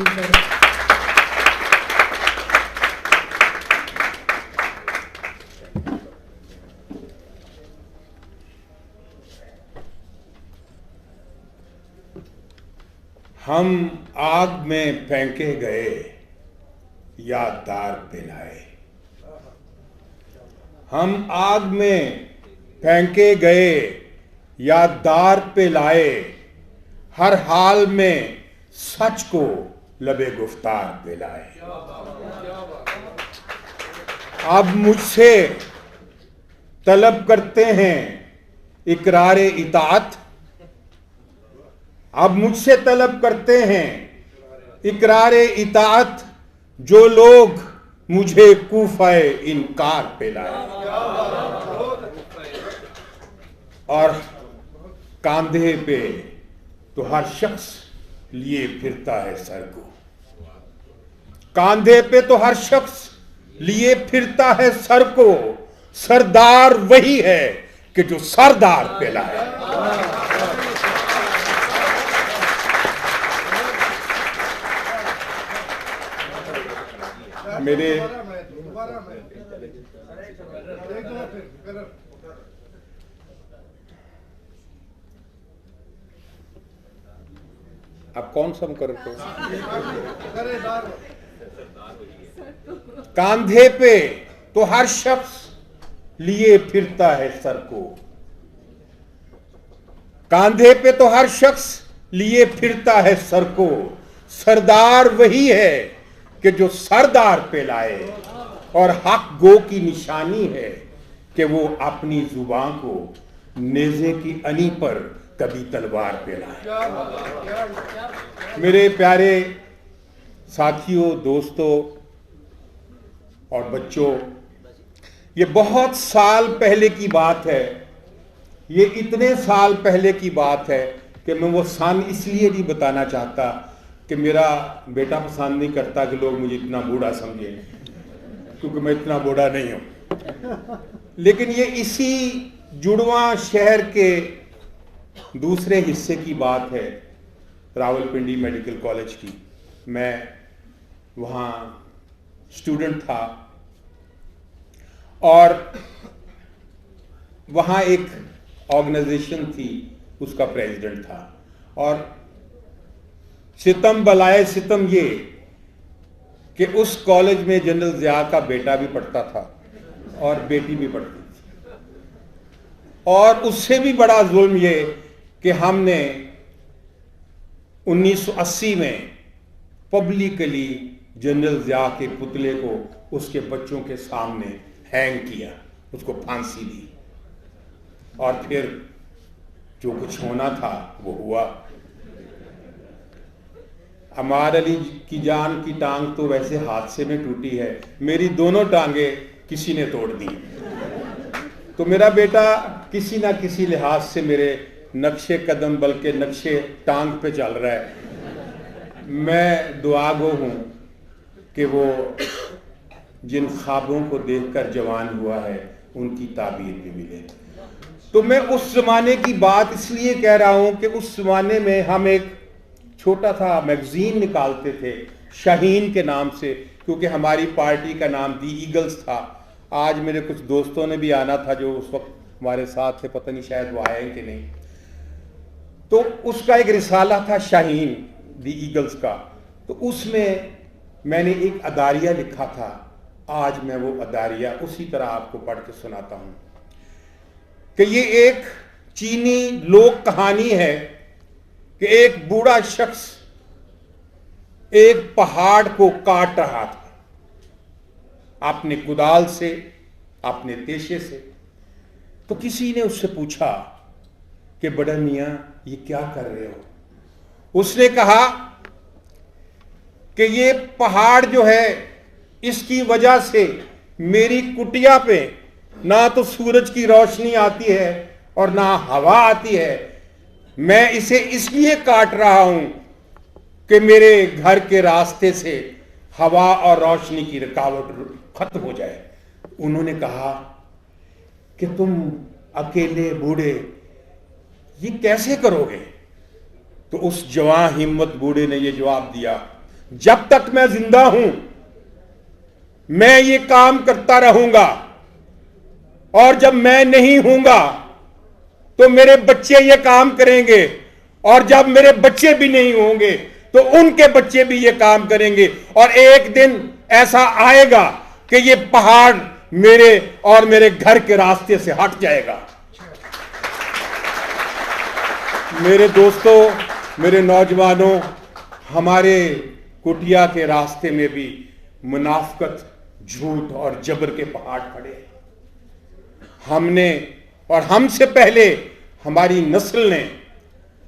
हम आग में फेंके गए या दार पे लाए। हम आग में फेंके गए या दार पे लाए, हर हाल में सच को लबे गुफ्तार पे लाए। अब मुझसे तलब करते हैं इकरारे इताअत, अब मुझसे तलब करते हैं इकरारे इताअत, जो लोग मुझे कूफाए इनकार पे लाए। और कांधे पे तो हर शख्स लिए फिरता है सर को, कांधे पे तो हर शख्स लिए फिरता है सर को, सरदार वही है कि जो सरदार पे लाए। मेरे आप कौन सा मुकर्रर करो? कांधे पे तो हर शख्स लिए फिरता है सर को, कांधे पे तो हर शख्स लिए फिरता है सर को, सरदार वही है कि जो सरदार पे लाए। और हक गो की निशानी है कि वो अपनी जुबान को नेज़े की अनी पर कभी तलवार पे लाए। मेरे प्यारे साथियों, दोस्तों और बच्चों, ये बहुत साल पहले की बात है, ये इतने साल पहले की बात है कि मैं वो सन इसलिए नहीं बताना चाहता कि मेरा बेटा पसंद नहीं करता कि लोग मुझे इतना बूढ़ा समझें, क्योंकि मैं इतना बूढ़ा नहीं हूं। लेकिन ये इसी जुड़वा शहर के दूसरे हिस्से की बात है, रावलपिंडी मेडिकल कॉलेज की। मैं वहाँ स्टूडेंट था और वहाँ एक ऑर्गेनाइजेशन थी, उसका प्रेसिडेंट था। और सितम बलाए सितम ये कि उस कॉलेज में जनरल ज़िया का बेटा भी पढ़ता था और बेटी भी पढ़ती थी। और उससे भी बड़ा जुल्म ये कि हमने 1980 में पब्लिकली जनरल ज़िया के पुतले को उसके बच्चों के सामने हैंग किया, उसको फांसी दी। और फिर जो कुछ होना था वो हुआ। अमार अली की जान की टांग तो वैसे हादसे में टूटी है, मेरी दोनों टांगे किसी ने तोड़ दी। तो मेरा बेटा किसी ना किसी लिहाज से मेरे नक्शे कदम बल्कि नक्शे टांग पे चल रहा है। मैं दुआगो हूँ कि वो जिन ख्वाबों को देखकर जवान हुआ है उनकी ताबीर भी मिले। तो मैं उस जमाने की बात इसलिए कह रहा हूँ कि उस जमाने में हम एक छोटा सा मैगजीन निकालते थे शाहीन के नाम से, क्योंकि हमारी पार्टी का नाम दी ईगल्स था। आज मेरे कुछ दोस्तों ने भी आना था जो उस वक्त हमारे साथ थे, पता नहीं शायद वो आए कि नहीं। तो उसका एक रिसाला था शाहीन दी ईगल्स का, तो उसमें मैंने एक अदारिया लिखा था। आज मैं वो अदारिया उसी तरह आपको पढ़ के सुनाता हूँ कि ये एक चीनी लोक कहानी है कि एक बूढ़ा शख्स एक पहाड़ को काट रहा था अपने कुदाल से, अपने तेशे से। तो किसी ने उससे पूछा कि बड़ा मियां ये क्या कर रहे हो? उसने कहा कि ये पहाड़ जो है इसकी वजह से मेरी कुटिया पे ना तो सूरज की रोशनी आती है और ना हवा आती है। मैं इसे इसलिए काट रहा हूं कि मेरे घर के रास्ते से हवा और रोशनी की रुकावट खत्म हो जाए। उन्होंने कहा कि तुम अकेले बूढ़े ये कैसे करोगे? तो उस जवान हिम्मत बूढ़े ने ये जवाब दिया जब तक मैं जिंदा हूं मैं ये काम करता रहूंगा, और जब मैं नहीं हूंगा तो मेरे बच्चे ये काम करेंगे, और जब मेरे बच्चे भी नहीं होंगे तो उनके बच्चे भी ये काम करेंगे, और एक दिन ऐसा आएगा कि ये पहाड़ मेरे और मेरे घर के रास्ते से हट जाएगा। मेरे दोस्तों, मेरे नौजवानों, हमारे कुटिया के रास्ते में भी मुनाफिकत, झूठ और जबर के पहाड़ खड़े हैं। हमने और हमसे पहले हमारी नस्ल ने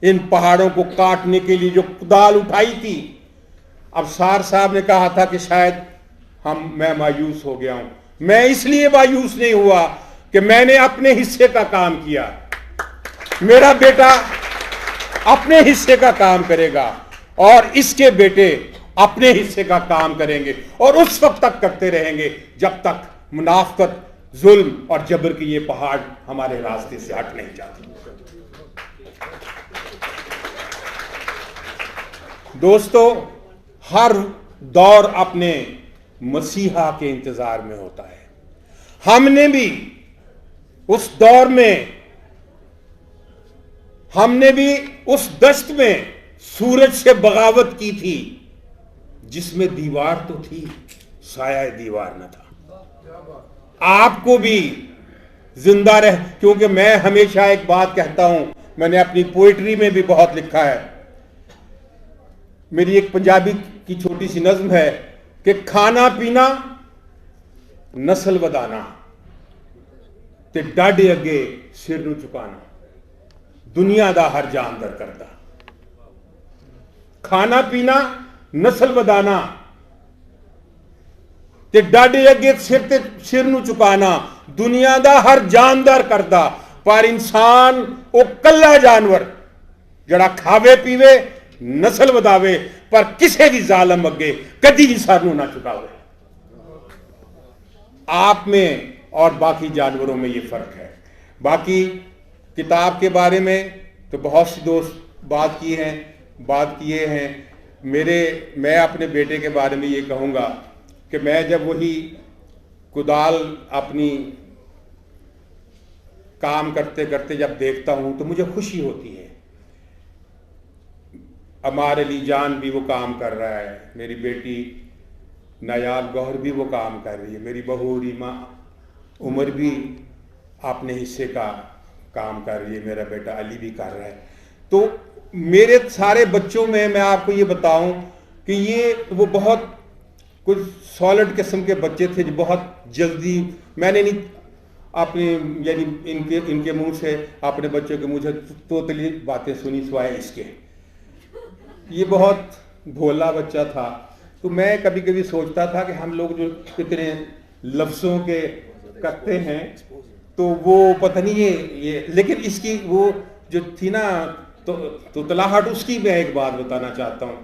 इन पहाड़ों को काटने के लिए जो कुदाल उठाई थी। अफसार साहब ने कहा था कि शायद मैं मायूस हो गया हूं। मैं इसलिए मायूस नहीं हुआ कि मैंने अपने हिस्से का काम किया। मेरा बेटा अपने हिस्से का काम करेगा और इसके बेटे अपने हिस्से का काम करेंगे, और उस वक्त तक करते रहेंगे जब तक मुनाफिकत, जुल्म और जबर की ये पहाड़ हमारे रास्ते से हट नहीं जाती। दोस्तों, हर दौर अपने मसीहा के इंतजार में होता है। हमने भी उस दौर में, हमने भी उस दश्त में सूरज से बगावत की थी जिसमें दीवार तो थी, साया दीवार न था। आपको भी जिंदा रह, क्योंकि मैं हमेशा एक बात कहता हूं, मैंने अपनी पोइट्री में भी बहुत लिखा है। मेरी एक पंजाबी की छोटी सी नज्म है कि खाना पीना, नस्ल वधाना ते डाडे अगे सिर नूं झुकाना, दुनिया दा हर जानदार करदा। खाना पीना, नस्ल वधाना ते डाडे अगे सिर नूं झुकाना, दुनिया दा हर जानदार करदा। पर इंसान वो कल्ला जानवर जड़ा खावे पीवे, नस्ल वधावे, पर किसी भी जालम अगे कदी भी सर ना झुकावे। आप में और बाकी जानवरों में ये फर्क है। बाकी किताब के बारे में तो बहुत से दोस्त बात किए हैं। मैं अपने बेटे के बारे में ये कहूँगा कि मैं जब वही कुदाल अपनी काम करते करते जब देखता हूँ तो मुझे खुशी होती है। अमार अली जान भी वो काम कर रहा है, मेरी बेटी नायाब गौहर भी वो काम कर रही है, मेरी बहू रीमा उमर भी अपने हिस्से का काम कर रही है, मेरा बेटा अली भी कर रहा है। तो मेरे सारे बच्चों में मैं आपको ये बताऊं कि ये वो बहुत कुछ सॉलिड किस्म के बच्चे थे जो बहुत जल्दी, मैंने नहीं अपने यानी इनके मुंह से, अपने बच्चों के मुंह से तोतली बातें सुनी सिवाय इसके। ये बहुत भोला बच्चा था। तो मैं कभी कभी सोचता था कि हम लोग जो इतने लफ्ज़ों के करते हैं तो वो पता नहीं ये लेकिन इसकी वो जो थी ना तो तलाहट, उसकी मैं एक बात बताना चाहता हूँ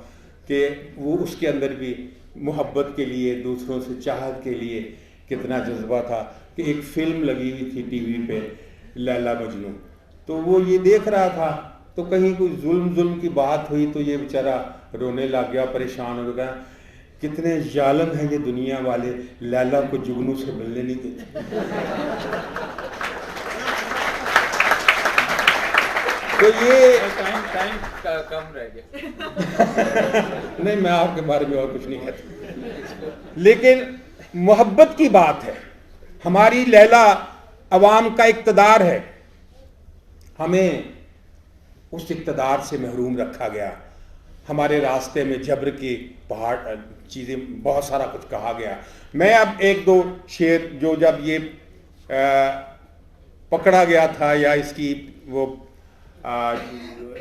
कि वो उसके अंदर भी मोहब्बत के लिए, दूसरों से चाहत के लिए कितना जज्बा था। कि एक फिल्म लगी हुई थी टीवी पे, लैला मजनू, तो वो ये देख रहा था तो कहीं कोई जुल्म की बात हुई तो ये बेचारा रोने लग गया, परेशान हो गया। कितने जालिम हैं ये दुनिया वाले, लैला को जुगनू से मिलने नहीं देते। तो ये टाइम कम रह गया। नहीं, मैं आपके बारे में और कुछ नहीं कहता, लेकिन मोहब्बत की बात है। हमारी लैला अवाम का इक़्तिदार है, हमें उस इक़्तिदार से महरूम रखा गया। हमारे रास्ते में जबर की पहाड़ चीज़ें, बहुत सारा कुछ कहा गया। मैं अब एक दो शेर जो जब ये पकड़ा गया था या इसकी वो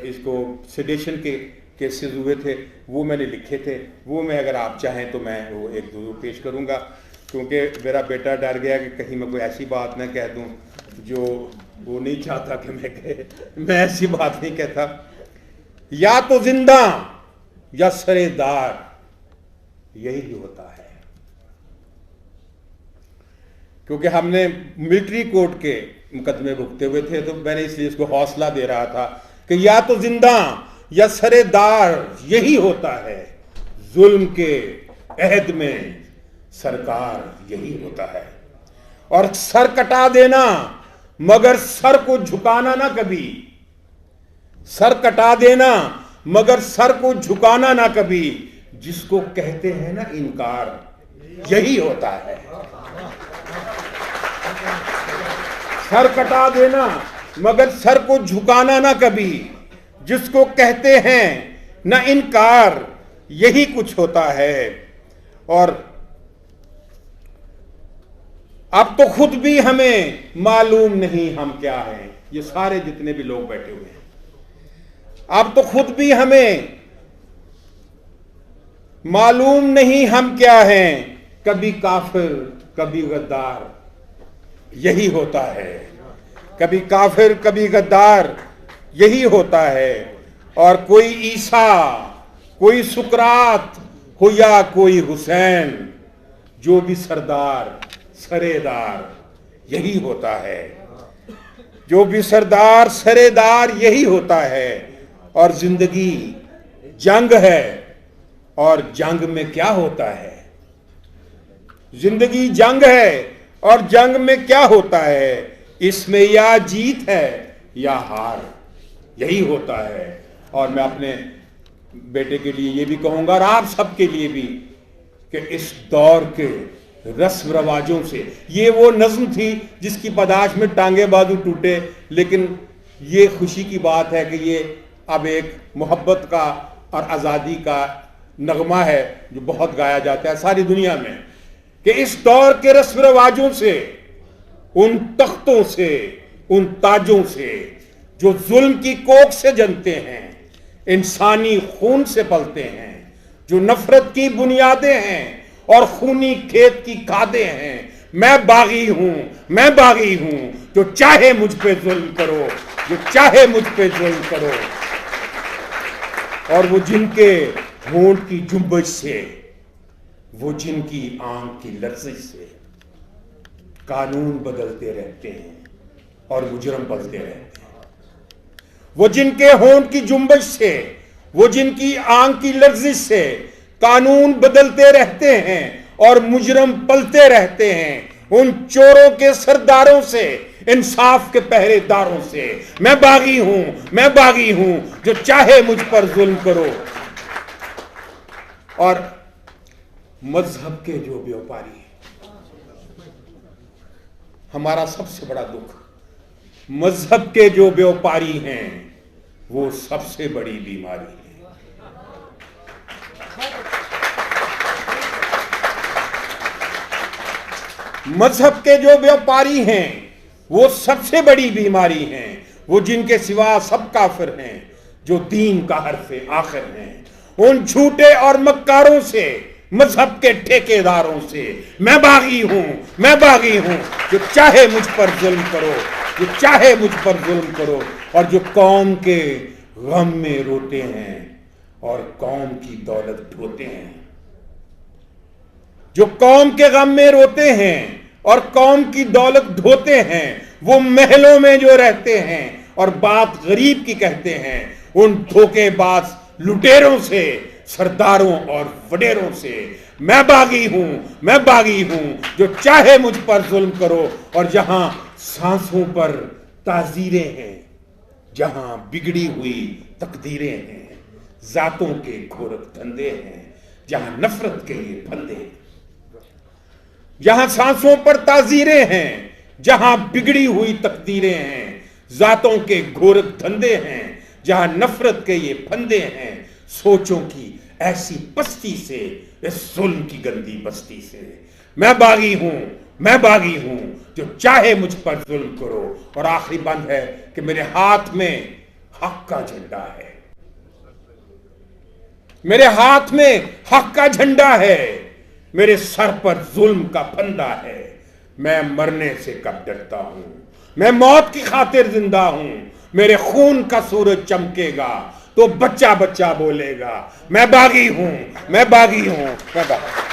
इसको सेडेशन के केसेस हुए थे, वो मैंने लिखे थे। वो मैं अगर आप चाहें तो मैं वो एक दो पेश करूँगा, क्योंकि मेरा बेटा डर गया कि कहीं मैं कोई ऐसी बात ना कह दूँ जो वो नहीं चाहता कि मैं कहे। मैं ऐसी बात नहीं कहता। या तो जिंदा या सरेदार, यही होता है। क्योंकि हमने मिलिट्री कोर्ट के मुकदमे भुगते हुए थे, तो मैंने इसलिए इसको हौसला दे रहा था कि या तो जिंदा या सरेदार, यही होता है। जुल्म के अहद में सरकार यही होता है। और सर कटा देना मगर सर को झुकाना ना कभी, सर कटा देना मगर सर को झुकाना ना कभी, जिसको कहते हैं ना इनकार, यही होता है। सर कटा देना मगर सर को झुकाना ना कभी, जिसको कहते हैं ना इनकार, यही कुछ होता है। और अब तो खुद भी हमें मालूम नहीं हम क्या हैं, ये सारे जितने भी लोग बैठे हुए हैं, अब तो खुद भी हमें मालूम नहीं हम क्या हैं, कभी काफिर कभी गद्दार, यही होता है। कभी काफिर कभी गद्दार, यही होता है। और कोई ईसा, कोई सुकरात हो या कोई हुसैन, जो भी सरदार सरेदार, यही होता है। जो भी सरदार सरेदार, यही होता है। और जिंदगी जंग है, और जंग में क्या होता है? जिंदगी जंग है, और जंग में क्या होता है? इसमें या जीत है या हार, यही होता है। और मैं अपने बेटे के लिए ये भी कहूंगा, और आप सबके लिए भी, कि इस दौर के रस्म रवाजों से, ये वो नज्म थी जिसकी पदाश में टांगे बाजू टूटे, लेकिन ये खुशी की बात है कि ये अब एक मोहब्बत का और आज़ादी का नगमा है जो बहुत गाया जाता है सारी दुनिया में, कि इस दौर के रस्म रवाजों से, उन तख्तों से, उन ताजों से जो जुल्म की कोख से जनते हैं, इंसानी खून से पलते हैं, जो नफरत की बुनियादें हैं और खूनी खेत की खादें हैं। मैं बागी हूं, मैं बागी हूं, जो चाहे मुझ पे जुल्म करो, जो चाहे मुझ पे जुल्म करो। और वो जिनके होंठ की जुम्बश से, वो जिनकी आंख की लर्जिश से कानून बदलते रहते हैं और मुजरम पलते रहते हैं। वो जिनके होंठ की जुम्बश से, वो जिनकी आंख की लर्जिश से कानून बदलते रहते हैं और मुजरम पलते रहते हैं, उन चोरों के सरदारों से, इंसाफ के पहरेदारों से मैं बागी हूं, मैं बागी हूं, जो चाहे मुझ पर जुल्म करो। और मजहब के जो व्यापारी, हमारा सबसे बड़ा दुख, मजहब के जो व्यापारी हैं, वो सबसे बड़ी बीमारी है। मजहब के जो व्यापारी हैं, वो सबसे बड़ी बीमारी हैं। वो जिनके सिवा सब काफिर हैं, जो दीन का हर्फ़े आखिर हैं। उन झूठे और मक्कारों से, मजहब के ठेकेदारों से मैं बागी हूं, मैं बागी हूं, जो चाहे मुझ पर जुल्म करो, जो चाहे मुझ पर जुल्म करो। और जो कौम के गम में रोते हैं और कौम की दौलत ढोते हैं, जो कौम के गम में रोते हैं और कौम की दौलत ढोते हैं, वो महलों में जो रहते हैं और बात गरीब की कहते हैं, उन धोखेबाज लुटेरों से, सरदारों और वडेरों से मैं बागी हूं, मैं बागी हूं, जो चाहे मुझ पर जुल्म करो। और जहां सांसों पर ताजीरें हैं, जहां बिगड़ी हुई तकदीरें हैं, जातों के घोरक धंधे हैं, जहां नफरत के ये फंदे हैं, जहां सांसों पर ताजीरें हैं, जहां बिगड़ी हुई तकदीरें हैं, जातों के घोरक धंधे हैं, जहां नफरत के ये फंदे हैं, सोचों की ऐसी पस्ती से, इस जुल्म की गंदी बस्ती से मैं बागी हूं, मैं बागी हूं, जो चाहे मुझ पर जुल्म करो। और आखिरी बंद है कि मेरे हाथ में हक का झंडा है, मेरे हाथ में हक का झंडा है, मेरे सर पर जुल्म का फंदा है। मैं मरने से कब डरता हूं, मैं मौत की खातिर जिंदा हूं। मेरे खून का सूरज चमकेगा तो बच्चा बच्चा बोलेगा मैं बागी हूं, मैं बागी हूं, मैं बागी।